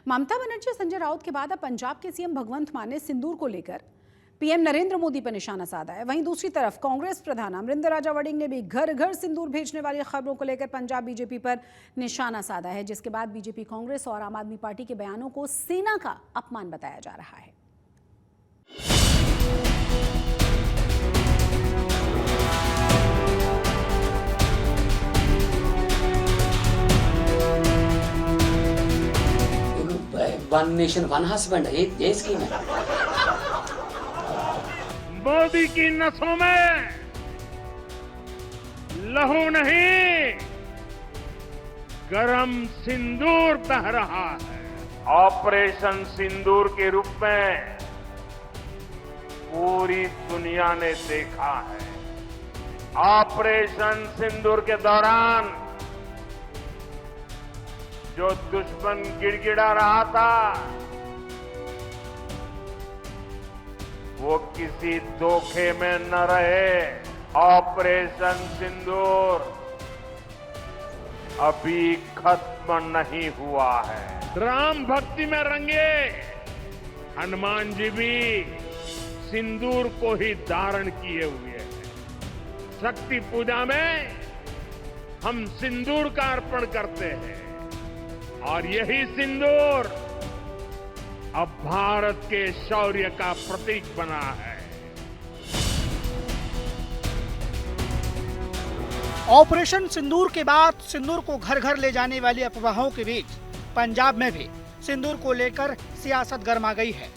ममता बनर्जी और संजय राउत के बाद अब पंजाब के सीएम भगवंत मान ने सिंदूर को लेकर पीएम नरेंद्र मोदी पर निशाना साधा है। वहीं दूसरी तरफ कांग्रेस प्रधान अमरिंदर राजा वड़िंग ने भी घर घर सिंदूर भेजने वाली खबरों को लेकर पंजाब बीजेपी पर निशाना साधा है, जिसके बाद बीजेपी, कांग्रेस और आम आदमी पार्टी के बयानों को सेना का अपमान बताया जा रहा है। वन नेशन वन हस्बैंड, ये स्कीम है। मोदी की नसों में लहू नहीं, गरम सिंदूर बह रहा है। ऑपरेशन सिंदूर के रूप में पूरी दुनिया ने देखा है। ऑपरेशन सिंदूर के दौरान जो दुश्मन गिड़गिड़ा रहा था, वो किसी धोखे में न रहे। ऑपरेशन सिंदूर अभी खत्म नहीं हुआ है। राम भक्ति में रंगे हनुमान जी भी सिंदूर को ही धारण किए हुए हैं। शक्ति पूजा में हम सिंदूर का अर्पण करते हैं और यही सिंदूर अब भारत के शौर्य का प्रतीक बना है। ऑपरेशन सिंदूर के बाद सिंदूर को घर घर ले जाने वाली अफवाहों के बीच पंजाब में भी सिंदूर को लेकर सियासत गर्मा गई है।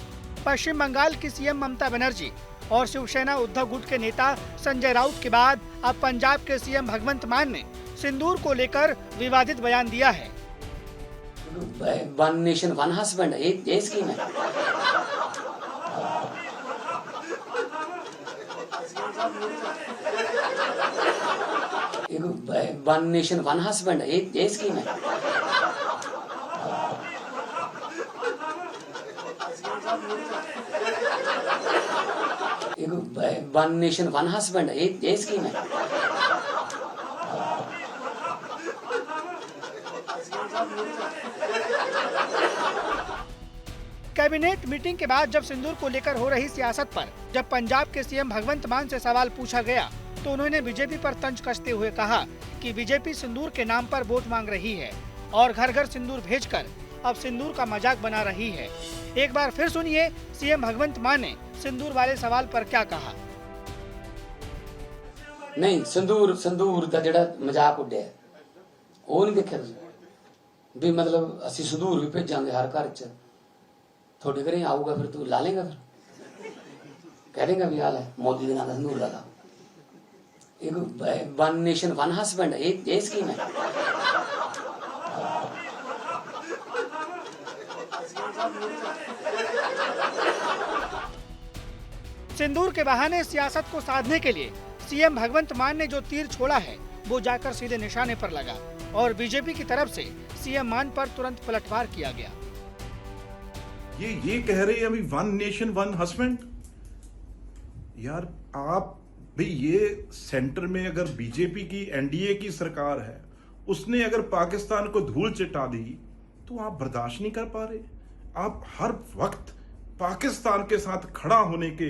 पश्चिम बंगाल की सीएम ममता बनर्जी और शिवसेना उद्धव गुट के नेता संजय राउत के बाद अब पंजाब के सीएम भगवंत मान ने सिंदूर को लेकर विवादित बयान दिया है। वन नेशन वन हस्बैंड, ये स्कीम है। वन नेशन वन हस्बैंड, ये स्कीम है। वन नेशन वन हस्बैंड, ये स्कीम है। कैबिनेट मीटिंग के बाद जब सिंदूर को लेकर हो रही सियासत पर जब पंजाब के सीएम भगवंत मान से सवाल पूछा गया तो उन्होंने बीजेपी पर तंज कसते हुए कहा कि बीजेपी सिंदूर के नाम पर वोट मांग रही है और घर घर सिंदूर भेजकर अब सिंदूर का मजाक बना रही है। एक बार फिर सुनिए सीएम भगवंत मान ने सिंदूर वाले सवाल पर क्या कहा। नहीं, संदूर का जेड़ा मजाक उड्या वो नहीं देखा भी, मतलब असि संदूर भी भेजांगे हर घर च। थोड़े घरें आऊगा फिर तू ला लेगा, फिर कह देगा भी हाल है मोदी के नाम संदूर लगा। एक वन नेशन वन हस्बैंड, ये स्कीम है। सिंदूर के बहाने सियासत को साधने के लिए सीएम भगवंत मान ने जो तीर छोड़ा है वो जाकर सीधे निशाने पर लगा और बीजेपी की तरफ से सीएम मान पर तुरंत पलटवार किया गया। ये कह रहे हैं अभी वन नेशन वन हस्बैंड। यार आप भाई, ये सेंटर में अगर बीजेपी की एनडीए की सरकार है, उसने अगर पाकिस्तान को धूल चटा दी तो आप बर्दाश्त नहीं कर पा रहे। आप हर वक्त पाकिस्तान के साथ खड़ा होने के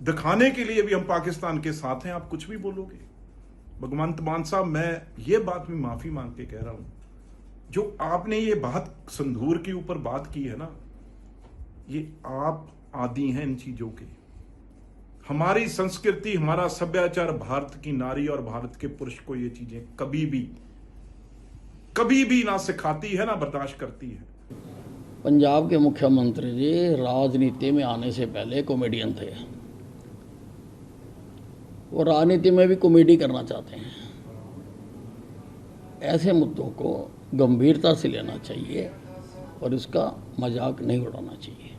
दिखाने के लिए भी हम पाकिस्तान के साथ हैं, आप कुछ भी बोलोगे। भगवंत मान साहब, मैं ये बात में माफी मांग के कह रहा हूं, जो आपने ये बात सिंदूर के ऊपर बात की है ना, ये आप आदी हैं इन चीजों के। हमारी संस्कृति, हमारा सभ्याचार, भारत की नारी और भारत के पुरुष को ये चीजें कभी भी ना सिखाती है, ना बर्दाश्त करती है। पंजाब के मुख्यमंत्री जी राजनीति में आने से पहले कॉमेडियन थे। वो राजनीति में भी कॉमेडी करना चाहते हैं। ऐसे मुद्दों को गंभीरता से लेना चाहिए और इसका मजाक नहीं उड़ाना चाहिए।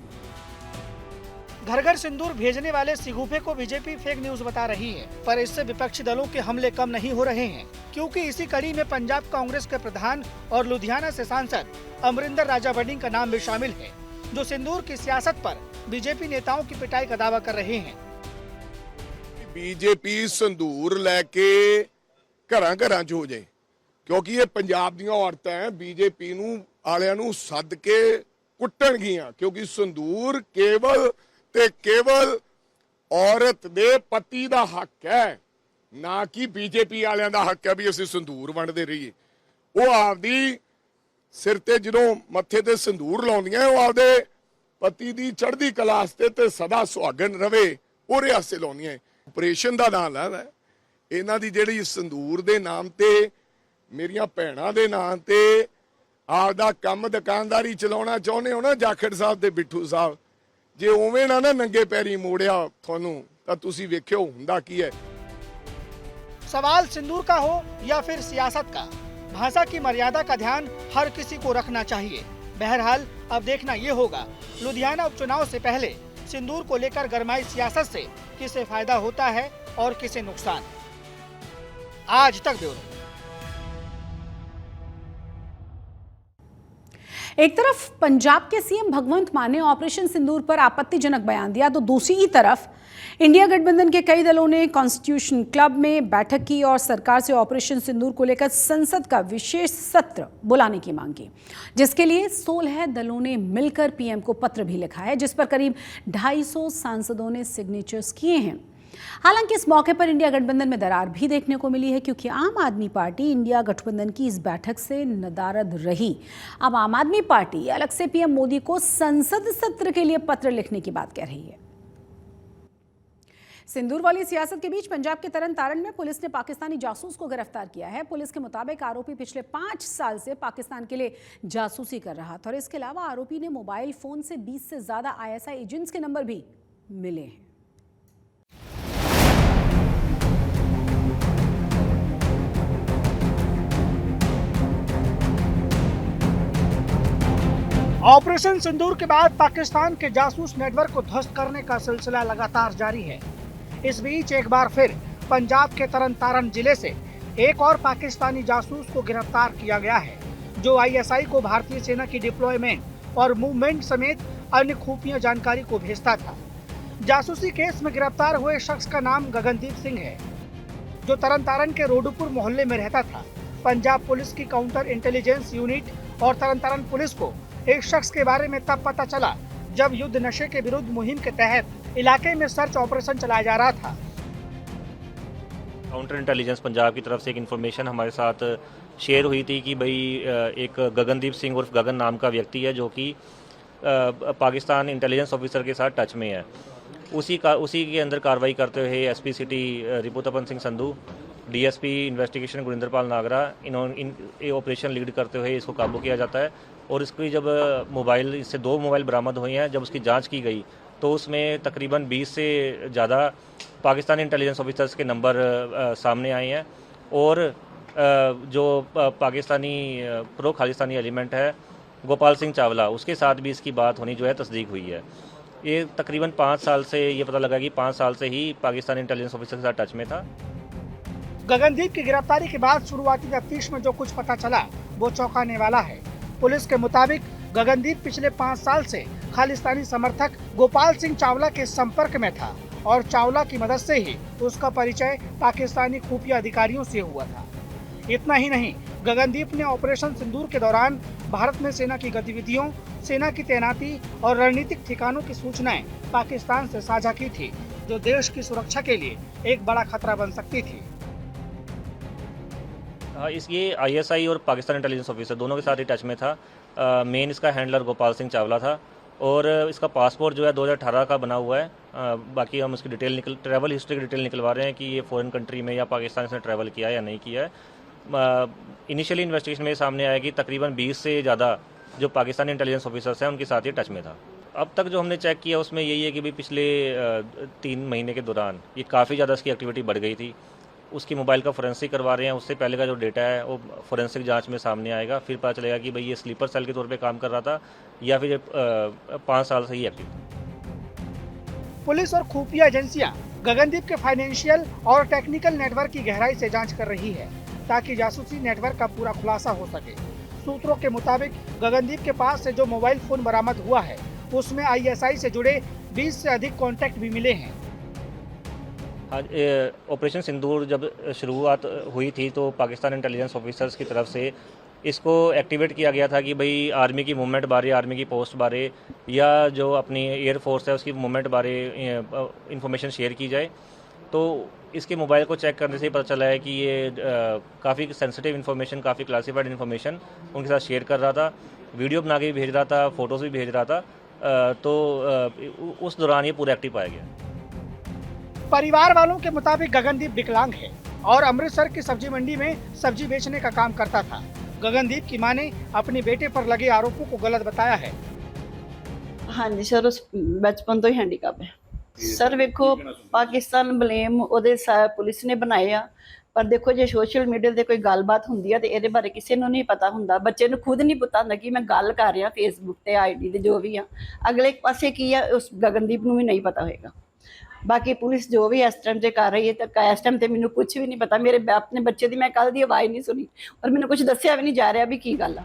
घर घर सिंदूर भेजने वाले सिगुफे को बीजेपी फेक न्यूज बता रही है, पर इससे विपक्षी दलों के हमले कम नहीं हो रहे हैं, क्योंकि इसी कड़ी में पंजाब कांग्रेस के प्रधान और लुधियाना से सांसद अमरिंदर राजा वड़िंग का नाम भी शामिल है, जो सिंदूर की सियासत पर बीजेपी नेताओं की पिटाई का दावा कर रहे हैं। बीजेपी संदूर लैके घरां घरां च हो जाए, ਕਿਉਂਕਿ ਇਹ ਪੰਜਾਬ ਦੀਆਂ ਔਰਤਾਂ ਹੈ, ਬੀਜੇਪੀ ਨੂੰ ਵਾਲਿਆਂ ਨੂੰ ਸੱਦ ਕੇ ਕੁੱਟਣਗੀਆਂ, ਕਿਉਂਕਿ ਸੰਦੂਰ ਕੇਵਲ ਤੇ ਕੇਵਲ ਔਰਤ ਦੇ ਪਤੀ ਦਾ ਹੱਕ ਹੈ, ਨਾ ਕਿ ਬੀਜੇਪੀ ਵਾਲਿਆਂ ਦਾ ਹੱਕ ਹੈ ਵੀ ਅਸੀਂ ਸੰਦੂਰ ਵੰਡਦੇ ਰਹੀਏ। ਉਹ ਆਪਦੀ ਸਿਰ ਤੇ ਜਦੋਂ ਮੱਥੇ ਤੇ ਸੰਦੂਰ ਲਾਉਂਦੀਆਂ, ਉਹ ਆਪਦੇ ਪਤੀ ਦੀ ਚੜ੍ਹਦੀ ਕਲਾ ਵਾਸਤੇ ਤੇ ਸਦਾ ਸੁਹਾਗਣ ਰਵੇ ਉਹਦੇ ਵਾਸਤੇ ਲਾਉਂਦੀਆਂ। ਆਪਰੇਸ਼ਨ ਦਾ ਨਾਮ ਲੈਣਾ ਇਹਨਾਂ ਦੀ ਜਿਹੜੀ ਸੰਦੂਰ ਦੇ ਨਾਮ ਤੇ, ਮੇਰੀਆਂ ਭੈਣਾਂ ਦੇ ਨਾਮ ਤੇ ਆਪਦਾ ਕੰਮ ਦੁਕਾਨਦਾਰੀ ਚਲਾਉਣਾ ਚਾਹੁੰਦੇ ਹੋ ਨਾ ਜਾਖੜ ਸਾਹਿਬ ਤੇ ਬਿੱਟੂ ਸਾਹਿਬ, ਜੇ ਉਵੇਂ ਨਾ ਨੰਗੇ ਪੈਰੀ ਮੋੜਿਆ ਤੁਹਾਨੂੰ ਤਾਂ ਤੁਸੀਂ ਵੇਖਿਓ ਹੁੰਦਾ ਕੀ ਹੈ। सवाल सिंदूर का हो या फिर सियासत का, भाषा की मर्यादा का ध्यान हर किसी को रखना चाहिए। बहरहाल अब देखना ये होगा लुधियाना उपचुनाव से पहले सिंदूर को लेकर गरमाई सियासत से किसे फायदा होता है और किसे नुकसान। आज तक ब्यूरो। एक तरफ पंजाब के सीएम भगवंत मान ने ऑपरेशन सिंदूर पर आपत्तिजनक बयान दिया, तो दूसरी ही तरफ इंडिया गठबंधन के कई दलों ने कॉन्स्टिट्यूशन क्लब में बैठक की और सरकार से ऑपरेशन सिंदूर को लेकर संसद का विशेष सत्र बुलाने की मांग की, जिसके लिए 16 दलों ने मिलकर पीएम को पत्र भी लिखा है, जिस पर करीब 250 सांसदों ने सिग्नेचर्स किए हैं। हालांकि इस मौके पर इंडिया गठबंधन में दरार भी देखने को मिली है, क्योंकि आम आदमी पार्टी इंडिया गठबंधन की इस बैठक से नदारद रही। अब आम आदमी पार्टी अलग से पीएम मोदी को संसद सत्र के लिए पत्र लिखने की बात कह रही है। सिंदूर वाली सियासत के बीच पंजाब के तरन तारण में पुलिस ने पाकिस्तानी जासूस को गिरफ्तार किया है। पुलिस के मुताबिक आरोपी पिछले 5 साल से पाकिस्तान के लिए जासूसी कर रहा था और इसके अलावा आरोपी ने मोबाइल फोन से 20 से ज्यादा ISI एजेंट्स के नंबर भी मिले हैं। ऑपरेशन सिंदूर के बाद पाकिस्तान के जासूस नेटवर्क को ध्वस्त करने का सिलसिला लगातार जारी है। इस बीच एक बार फिर पंजाब के तरन तारण जिले से एक और पाकिस्तानी जासूस को गिरफ्तार किया गया है, जो ISI को भारतीय सेना की डिप्लॉयमेंट और मूवमेंट समेत अन्य खुफिया जानकारी को भेजता था। जासूसी केस में गिरफ्तार हुए शख्स का नाम गगनदीप सिंह है, जो तरन तारण के रोडुपुर मोहल्ले में रहता था। पंजाब पुलिस की काउंटर इंटेलिजेंस यूनिट और तरन तारण पुलिस को एक शख्स के बारे में तब पता चला जब युद्ध नशे के विरुद्ध मुहिम के तहत इलाके में सर्च ऑपरेशन चलाया जा रहा था। काउंटर इंटेलिजेंस पंजाब की तरफ से एक इन्फॉर्मेशन हमारे साथ शेयर हुई थी कि भाई एक गगनदीप सिंह उर्फ गगन नाम का व्यक्ति है, जो कि पाकिस्तान इंटेलिजेंस ऑफिसर के साथ टच में है। उसी के अंदर कार्रवाई करते हुए SP city Riputapan Singh Sandhu, DSP investigation Gurinderpal Nagra, इन्होंने ऑपरेशन लीड करते हुए इसको काबू किया जाता है। और इसकी जब इससे 2 मोबाइल बरामद हुए हैं, जब उसकी जांच की गई तो उसमें तकरीबन 20 से ज़्यादा पाकिस्तानी इंटेलिजेंस ऑफिसर्स के नंबर सामने आए हैं। और जो पाकिस्तानी प्रो खालिस्तानी एलिमेंट है गोपाल सिंह चावला, उसके साथ भी इसकी बात होनी जो है तस्दीक हुई है। ये तकरीबन 5 साल से ये पता लगा कि 5 साल से ही पाकिस्तानी इंटेलिजेंस ऑफिसर के साथ टच में था। गगनदीप की गिरफ्तारी के बाद शुरुआती तफ्तीश में जो कुछ पता चला वो चौंकाने वाला है। पुलिस के मुताबिक गगनदीप पिछले 5 साल से खालिस्तानी समर्थक गोपाल सिंह चावला के संपर्क में था और चावला की मदद से ही उसका परिचय पाकिस्तानी खुफिया अधिकारियों से हुआ था। इतना ही नहीं, गगनदीप ने ऑपरेशन सिंदूर के दौरान भारत में सेना की गतिविधियों, सेना की तैनाती और रणनीतिक ठिकानों की सूचनाएं पाकिस्तान से साझा की थी, जो देश की सुरक्षा के लिए एक बड़ा खतरा बन सकती थी। ये ISI और पाकिस्तान इंटेलिजेंस ऑफिसर दोनों के साथ ही टच में था। मेन इसका हैंडलर गोपाल सिंह चावला था और इसका पासपोर्ट जो है 2018 का बना हुआ है। बाकी हम उसकी ट्रैवल हिस्ट्री की डिटेल निकलवा रहे हैं कि ये फॉरेन कंट्री में या पाकिस्तान से ट्रैवल किया है या नहीं किया है। इनिशियली इन्वेस्टिगेशन में सामने आया कि तकरीबन 20 से ज़्यादा जो पाकिस्तानी इंटेलिजेंस ऑफिसर्स हैं उनके साथ ही टच में था। अब तक जो हमने चेक किया उसमें यही है कि भाई पिछले 3 महीने के दौरान ये काफ़ी ज़्यादा इसकी एक्टिविटी बढ़ गई थी। उसकी मोबाइल का फोरेंसिक करवा रहे हैं, उससे पहले का जो डेटा है वो फोरेंसिक जांच में सामने आएगा, फिर पता चलेगा कि भाई ये स्लीपर सेल के तौर पे काम कर रहा था या फिर 5 साल से ही एक्टिव था। पुलिस और खुफिया एजेंसियां गगनदीप के फाइनेंशियल और टेक्निकल नेटवर्क की गहराई से जांच कर रही है, ताकि जासूसी नेटवर्क का पूरा खुलासा हो सके। सूत्रों के मुताबिक गगनदीप के पास से जो मोबाइल फोन बरामद हुआ है उसमें ISI से जुड़े 20 से अधिक कॉन्टैक्ट भी मिले हैं। आज ऑपरेशन सिंदूर जब शुरुआत हुई थी तो पाकिस्तान इंटेलिजेंस ऑफिसर्स की तरफ से इसको एक्टिवेट किया गया था कि भाई आर्मी की मूवमेंट बारे, आर्मी की पोस्ट बारे या जो अपनी एयरफोर्स है उसकी मूवमेंट बारे इंफॉर्मेशन शेयर की जाए। तो इसके मोबाइल को चेक करने से ही पता चला है कि ये काफ़ी सेंसिटिव इन्फॉर्मेशन, काफ़ी क्लासिफाइड इन्फॉर्मेशन उनके साथ शेयर कर रहा था, वीडियो बना के भी भेज रहा था, फ़ोटोज़ भी भेज रहा था। तो उस दौरान ये पूरा एक्टिव पाया गया। परिवार वालों के मुताबिक गगनदीप विकलांग है और अमृतसर की सब्जी मंडी में सब्जी बेचने का काम करता था। गगनदीप की मां ने अपने बेटे पर लगे आरोपों को गलत बताया है। हाँ जी सर, उस बचपन तो ही हैंडीकैप है सर। ਵੇਖੋ ਪਾਕਿਸਤਾਨ ਬਲੇਮ ਉਹਦੇ ਪੁਲਿਸ ਨੇ ਬਣਾਏ ਆ, ਪਰ ਦੇਖੋ ਜੇ ਸੋਸ਼ਲ ਮੀਡੀਆ ਤੇ ਕੋਈ ਗੱਲਬਾਤ ਹੁੰਦੀ ਆ ਤੇ ਇਹਦੇ ਬਾਰੇ ਕਿਸੇ ਨੂੰ ਨਹੀਂ ਪਤਾ ਹੁੰਦਾ। ਬੱਚੇ ਨੂੰ ਖੁਦ ਨਹੀਂ ਪਤਾ ਹੁੰਦਾ ਕਿ ਮੈਂ ਗੱਲ ਕਰ ਰਿਹਾ ਫੇਸਬੁੱਕ ਤੇ ਆਈਡੀ ਤੇ ਜੋ ਵੀ ਆ, ਅਗਲੇ ਪਾਸੇ ਕੀ ਆ ਉਸ ਗਗਨਦੀਪ ਨੂੰ ਵੀ ਨਹੀਂ ਪਤਾ ਹੋਏਗਾ। ਬਾਕੀ ਪੁਲਿਸ ਜੋ ਵੀ ਇਸ ਟਾਈਮ ਤੇ ਕਰ ਰਹੀ ਹੈ ਤਾਂ ਇਸ ਟਾਈਮ ਤੇ ਮੈਨੂੰ ਕੁਝ ਵੀ ਨਹੀਂ ਪਤਾ। ਮੇਰੇ ਆਪਣੇ ਬੱਚੇ ਦੀ ਮੈਂ ਕੱਲ ਦੀ ਆਵਾਜ਼ ਨਹੀਂ ਸੁਣੀ ਔਰ ਮੈਨੂੰ ਕੁਝ ਦੱਸਿਆ ਵੀ ਨਹੀਂ ਜਾ ਰਿਹਾ ਵੀ ਕੀ ਗੱਲ ਆ।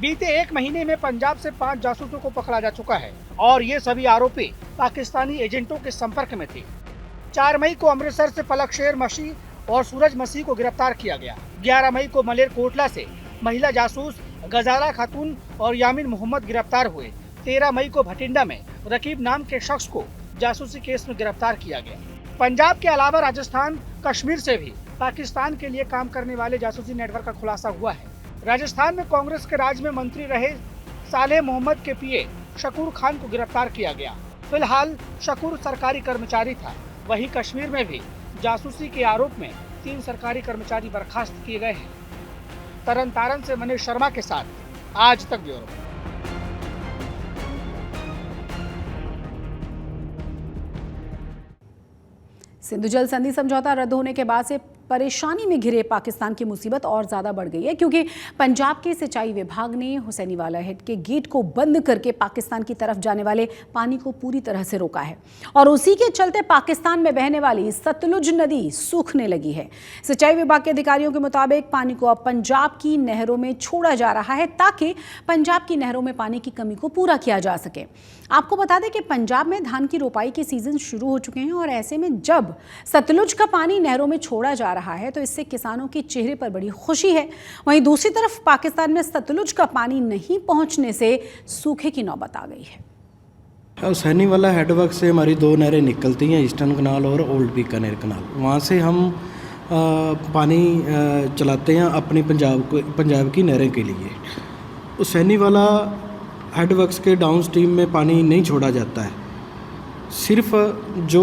बीते 1 महीने में पंजाब से 5 जासूसों को पकड़ा जा चुका है और ये सभी आरोपी पाकिस्तानी एजेंटों के संपर्क में थे। 4 मई को अमृतसर से पलक शेर मसीह और सूरज मसीह को गिरफ्तार किया गया। 11 मई को मलेरकोटला से महिला जासूस गजाला खातून और यामिन मोहम्मद गिरफ्तार हुए। 13 मई को भटिंडा में रकीब नाम के शख्स को जासूसी केस में गिरफ्तार किया गया। पंजाब के अलावा राजस्थान, कश्मीर से भी पाकिस्तान के लिए काम करने वाले जासूसी नेटवर्क का खुलासा हुआ है। राजस्थान में कांग्रेस के राज में मंत्री रहे सालेह मोहम्मद के पीए शकूर खान को गिरफ्तार किया गया। फिलहाल शकूर सरकारी कर्मचारी था। वहीं कश्मीर में भी जासूसी के आरोप में 3 सरकारी कर्मचारी बर्खास्त किए गए हैं। तरन तारन से मनीष शर्मा के साथ आज तक ब्यूरो। सिंधु जल संधि समझौता रद्द होने के बाद से परेशानी में घिरे पाकिस्तान की मुसीबत और ज़्यादा बढ़ गई है, क्योंकि पंजाब के सिंचाई विभाग ने हुसैनीवाला हेड के गेट को बंद करके पाकिस्तान की तरफ जाने वाले पानी को पूरी तरह से रोका है और उसी के चलते पाकिस्तान में बहने वाली सतलुज नदी सूखने लगी है। सिंचाई विभाग के अधिकारियों के मुताबिक पानी को अब पंजाब की नहरों में छोड़ा जा रहा है ताकि पंजाब की नहरों में पानी की कमी को पूरा किया जा सके। आपको बता दें कि पंजाब में धान की रोपाई के सीजन शुरू हो चुके हैं और ऐसे में जब सतलुज का पानी नहरों में छोड़ा जा रहा है तो इससे किसानों के चेहरे पर बड़ी खुशी है। वहीं दूसरी तरफ पाकिस्तान में सतलुज का पानी नहीं पहुंचने से सूखे की नौबत आ गई है। हुसैनीवाला हेडवर्क से हमारी 2 नहरें निकलती हैं, ईस्टर्न कनाल और ओल्ड बीकानेर कनाल। वहाँ से हम पानी चलाते हैं अपनी पंजाब की नहरें के लिए। हुसैनीवाला हेडवर्क्स के डाउन स्ट्रीम में पानी नहीं छोड़ा जाता है। सिर्फ जो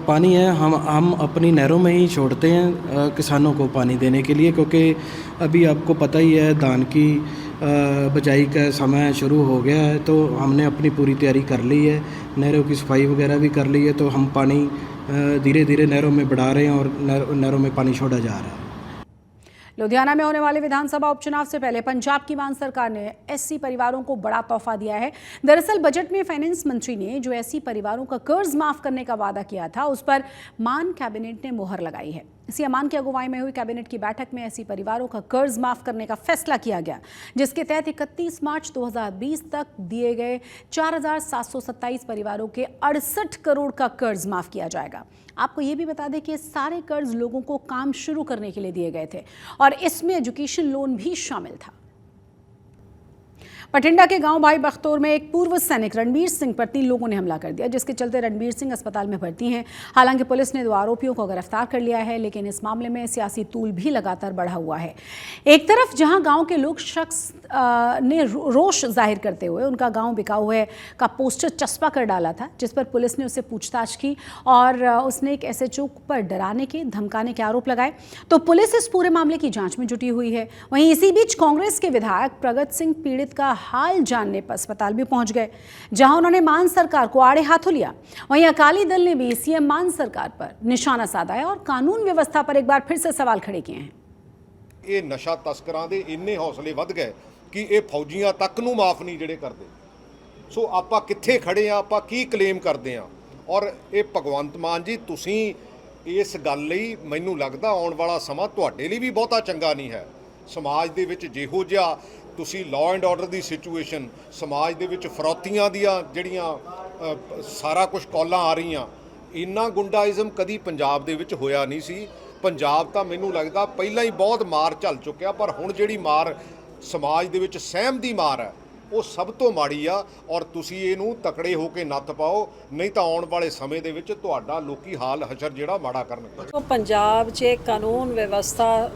पानी है हम अपनी नहरों में ही छोड़ते हैं किसानों को पानी देने के लिए, क्योंकि अभी आपको पता ही है धान की बिजाई का समय शुरू हो गया है। तो हमने अपनी पूरी तैयारी कर ली है, नहरों की सफाई वगैरह भी कर ली है। तो हम पानी धीरे धीरे नहरों में बढ़ा रहे हैं और नहरों में पानी छोड़ा जा रहा है। लुधियाना में होने वाले विधानसभा उपचुनाव से पहले पंजाब की मान सरकार ने एससी परिवारों को बड़ा तोहफा दिया है। दरअसल बजट में फाइनेंस मंत्री ने जो एससी परिवारों का कर्ज माफ करने का वादा किया था उस पर मान कैबिनेट ने मोहर लगाई है। सीएम मान की अगुवाई में हुई कैबिनेट की बैठक में एससी परिवारों का कर्ज माफ करने का फैसला किया गया, जिसके तहत 31 मार्च 2020 तक दिए गए 4727 परिवारों के 68 करोड़ का कर्ज माफ किया जाएगा। आपको ये भी बता दें कि सारे कर्ज लोगों को काम शुरू करने के लिए दिए गए थे और इसमें एजुकेशन लोन भी शामिल था। बठिंडा के गांव भाई बख्तौर में एक पूर्व सैनिक रणबीर सिंह पर 3 लोगों ने हमला कर दिया, जिसके चलते रणबीर सिंह अस्पताल में भर्ती हैं। हालांकि पुलिस ने 2 आरोपियों को गिरफ्तार कर लिया है, लेकिन इस मामले में सियासी तूल भी लगातार बढ़ा हुआ है। एक तरफ जहां गांव के लोग शख्स ने रोष जाहिर करते हुए उनका गांव बिकाऊ है का पोस्टर चस्पा कर डाला था, जिस पर पुलिस ने उससे पूछताछ की और उसने एक एसएचओ पर डराने के धमकाने के आरोप लगाए, तो पुलिस इस पूरे मामले की जांच में जुटी हुई है। वहीं इसी बीच कांग्रेस के विधायक प्रगत सिंह पीड़ित का हाल जानने पर अस्पताल भी पहुंच गए, जहां उन्होंने मान सरकार को आड़े हाथों लिया। वहीं अकाली दल ने भी सीएम मान सरकार पर निशाना साधा है और कानून व्यवस्था पर एक बार फिर से सवाल खड़े किए हैं। ये नशा तस्करां दे इन्ने हौसले वध गए कि ये फौजियां तक नूं माफ नहीं ਜਿਹੜੇ ਕਰਦੇ। सो ਆਪਾਂ ਕਿੱਥੇ ਖੜੇ ਆ, ਆਪਾਂ ਕੀ ਕਲੇਮ ਕਰਦੇ ਆ। ਔਰ ਇਹ ਭਗਵੰਤ ਮਾਨ ਜੀ ਤੁਸੀਂ ਇਸ ਗੱਲ ਲਈ ਮੈਨੂੰ ਲੱਗਦਾ ਆਉਣ ਵਾਲਾ ਸਮਾਂ ਤੁਹਾਡੇ ਲਈ ਵੀ ਬਹੁਤਾ ਚੰਗਾ ਨਹੀਂ ਹੈ। ਸਮਾਜ ਦੇ ਵਿੱਚ ਜਿਹੋ ਜਿਹਾ ਤੁਸੀਂ law and order the situation, ਸਮਾਜ ਦੇ ਵਿੱਚ ਫਰੌਤੀਆਂ ਦੀਆਂ ਜਿਹੜੀਆਂ ਸਾਰਾ ਕੁਝ ਕੌਲਾਂ ਆ ਰਹੀਆਂ, ਇੰਨਾ ਗੁੰਡਾਇਜ਼ਮ ਕਦੀ ਪੰਜਾਬ ਦੇ ਵਿੱਚ ਹੋਇਆ ਨਹੀਂ ਸੀ। ਪੰਜਾਬ ਤਾਂ ਮੈਨੂੰ ਲੱਗਦਾ ਪਹਿਲਾਂ ਹੀ ਬਹੁਤ ਮਾਰ ਝੱਲ ਚੁੱਕਿਆ, ਪਰ ਹੁਣ ਜਿਹੜੀ ਮਾਰ ਸਮਾਜ ਦੇ ਵਿੱਚ ਸਹਿਮ ਦੀ ਮਾਰ ਹੈ ਉਹ ਸਭ ਤੋਂ ਮਾੜੀ ਆ। ਔਰ ਤੁਸੀਂ ਇਹਨੂੰ ਤਕੜੇ ਹੋ ਕੇ ਨੱਥ ਪਾਓ, ਨਹੀਂ ਤਾਂ ਆਉਣ ਵਾਲੇ ਸਮੇਂ ਦੇ ਵਿੱਚ ਤੁਹਾਡਾ ਲੋਕੀ ਹਾਲ ਹਸ਼ਰ ਜਿਹੜਾ ਮਾੜਾ ਕਰਨਗੇ। ਪੰਜਾਬ 'ਚ ਕਾਨੂੰਨ ਵਿਵਸਥਾ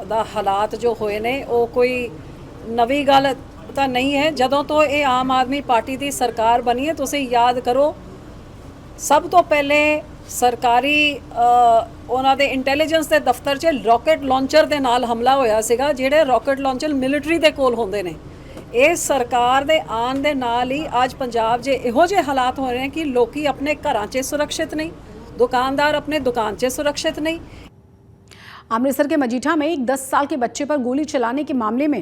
ਦਾ ਹਾਲਾਤ ਜੋ ਹੋਏ ਨੇ ਉਹ ਕੋਈ ਨਵੀਂ ਗੱਲ ਤਾਂ ਨਹੀਂ ਹੈ। ਜਦੋਂ ਤੋਂ ਇਹ ਆਮ ਆਦਮੀ ਪਾਰਟੀ ਦੀ ਸਰਕਾਰ ਬਣੀ ਹੈ, ਤੁਸੀਂ ਯਾਦ ਕਰੋ ਸਭ ਤੋਂ ਪਹਿਲੇ ਸਰਕਾਰੀ ਉਹਨਾਂ ਦੇ ਇੰਟੈਲੀਜੈਂਸ ਦੇ ਦਫ਼ਤਰ 'ਚ ਰੌਕਟ ਲਾਂਚਰ ਦੇ ਨਾਲ ਹਮਲਾ ਹੋਇਆ ਸੀਗਾ, ਜਿਹੜੇ ਰੌਕਟ ਲਾਂਚਰ ਮਿਲਟਰੀ ਦੇ ਕੋਲ ਹੁੰਦੇ ਨੇ। ਇਹ ਸਰਕਾਰ ਦੇ ਆਉਣ ਦੇ ਨਾਲ ਹੀ ਅੱਜ ਪੰਜਾਬ 'ਚ ਇਹੋ ਜਿਹੇ ਹਾਲਾਤ ਹੋ ਰਹੇ ਨੇ ਕਿ ਲੋਕੀ ਆਪਣੇ ਘਰਾਂ 'ਚ सुरक्षित नहीं, दुकानदार अपने दुकान 'ਚ सुरक्षित नहीं। अमृतसर के मजीठा में एक 10 साल के बच्चे पर गोली चलाने के मामले में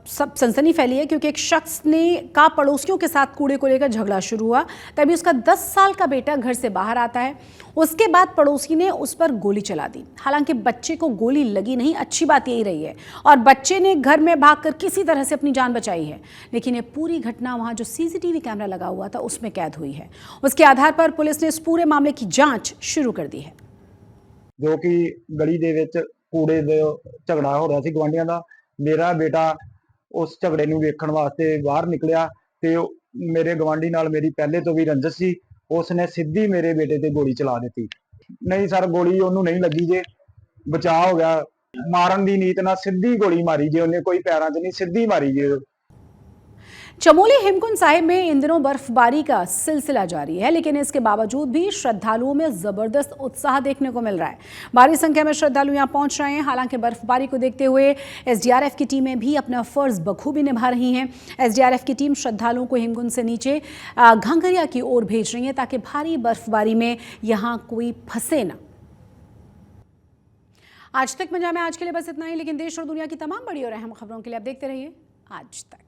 सब सनसनी फैली है, क्योंकि एक शख्स ने का पड़ोसियों के साथ कूड़े को लेकर झगड़ा शुरू हुआ। तभी उसका 10 साल का बेटा घर से बाहर आता है। उसके बाद पड़ोसी ने उस पर गोली चला दी। हालांकि बच्चे को गोली लगी नहीं, अच्छी बात यही रही है, और बच्चे ने घर में भागकर किसी तरह से अपनी जान बचाई है। लेकिन ये पूरी घटना वहाँ जो CCTV कैमरा लगा हुआ था उसमें कैद हुई है। उसके आधार पर पुलिस ने इस पूरे मामले की जाँच शुरू कर दी है। जो कि गली दे विच कूड़े दे झगड़ा हो रहा सी गवांढियां दा, मेरा बेटा उस झगड़े नूं वेखण वास्ते बाहर निकलिया ते मेरे गवांढी नाल मेरी पहले तो भी रंजिश सी, उसने सीधी मेरे बेटे ते गोली चला दी। नहीं सर, गोली ओनू नहीं लगी जे, बचाव हो गया। मारन दी नीत नाल सीधी गोली मारी जे, उन्हें कोई पैरां च नहीं, सीधी मारी जे। चमोली हेमकुंड साहिब में इन दिनों बर्फबारी का सिलसिला जारी है, लेकिन इसके बावजूद भी श्रद्धालुओं में जबरदस्त उत्साह देखने को मिल रहा है। भारी संख्या में श्रद्धालु यहां पहुंच रहे हैं। हालांकि बर्फबारी को देखते हुए SDRF की टीमें भी अपना फर्ज बखूबी निभा रही हैं। SDRF की टीम श्रद्धालुओं को हेमकुंड से नीचे घंघरिया की ओर भेज रही है, ताकि भारी बर्फबारी में यहाँ कोई फंसे ना। आज तक पंजाब में आज के लिए बस इतना ही, लेकिन देश और दुनिया की तमाम बड़ी और अहम खबरों के लिए आप देखते रहिए आज तक।